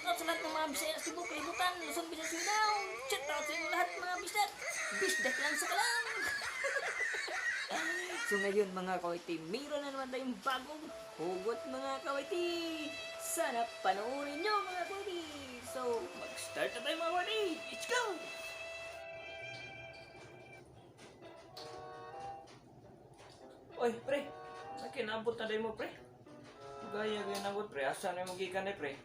out sa lahat ng mga Bisaya sa Cebu, Kalibutan, Luzon, Visayas, Mindanao. Shout out sa inyo lahat mga bisdak. Bisdak lang sa kalang. So ngayon mga kawaiti, mayroon na naman tayong bagong hugot mga kawaiti. Sana panoorin nyo mga kawaiti. So mag-start na tayo mga kawaiti. Let's go! Oy pre, nakinabot na tayo mo pre. Gaya nabot pre, asa na yung magikan na pre?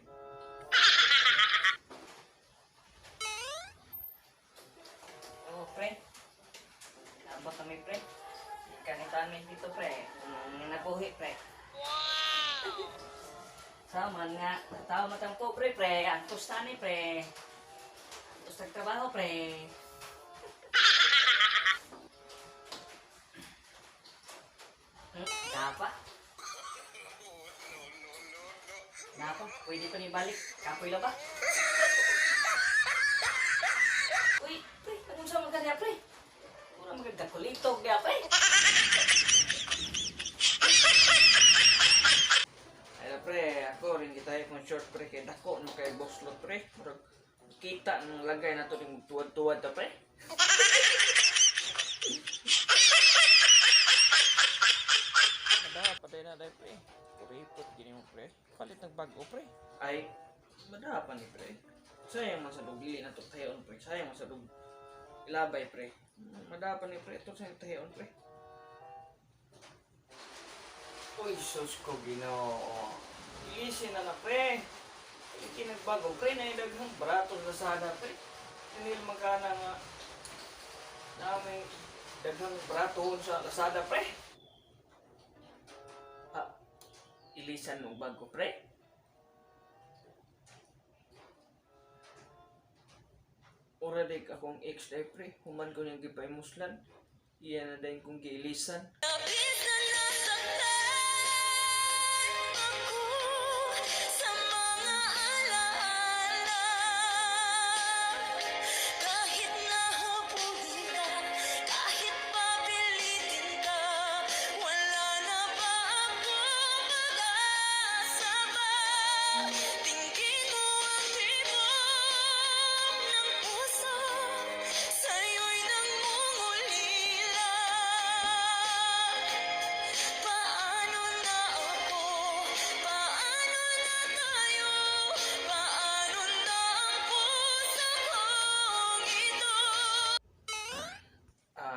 Oh pre, nabot kami pre. Kanitaan mo dito pre, nabuhi pre. Saman nga, tao matang po pre, antos tani pre. Antos nagtrabaho pre. Napa? Napa? Pwede pa ni balik. Kapoy lang ba? Uy, pre, anong sa mga niya pre? Pura magagakulitog niya pre. Ay pre, ako rin kita yung short pre, kaya dako no kay boss lot pre. Murag kita ng lagay na to yung tuwad-tuwad ta pre. Patay na dahil pre. Kuripot gini mo pre. Palit ng bago pre. Ay, madapan ni pre. Sayang masadog dili na to tayon pre. Sayang masadog ilabay pre. Madapan ni pre. Ito sayang tayon pre. Uy, sus ko ginoo. Isin na na pre. Iki nagbago pre. Naidaghang barato na sana pre. Tinil magkana nga namin daghang barato sa Lazada pre. Ilisan ng bago pre. Ora day akong ex day pre. Human ko niyang gipay muslan. Iyan na day kong giilisan.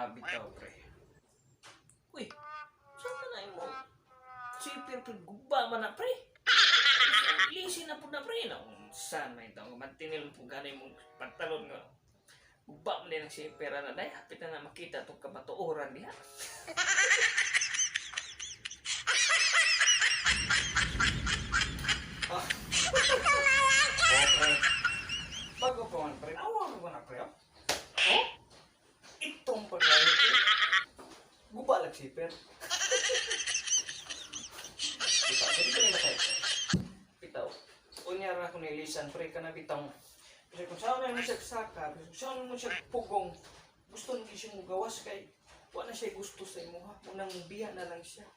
Bitaw pre. Uy, saan na na mo? Sipir pre, guba man na pre. Lisi na po na pre. Saan na ito? Mantinil po ganay mong pantalon nga. Guba mo din ang sipira na day. Hapit na makita itong kamatuoran niya. Oh. Pre. Bago po man pre. Awa ko na pre. Oh? Itong paglalit eh. Gubalag sipir. Bitaw, hindi ko nila kayo. Bitaw, unyara ako nilisan, pre ka na bitaw. Kasi kung saan na siya saka, kung saan na siya pugong, gusto hindi siya gawas kay wala siya gusto sa imo ha. Unang biya na lang siya.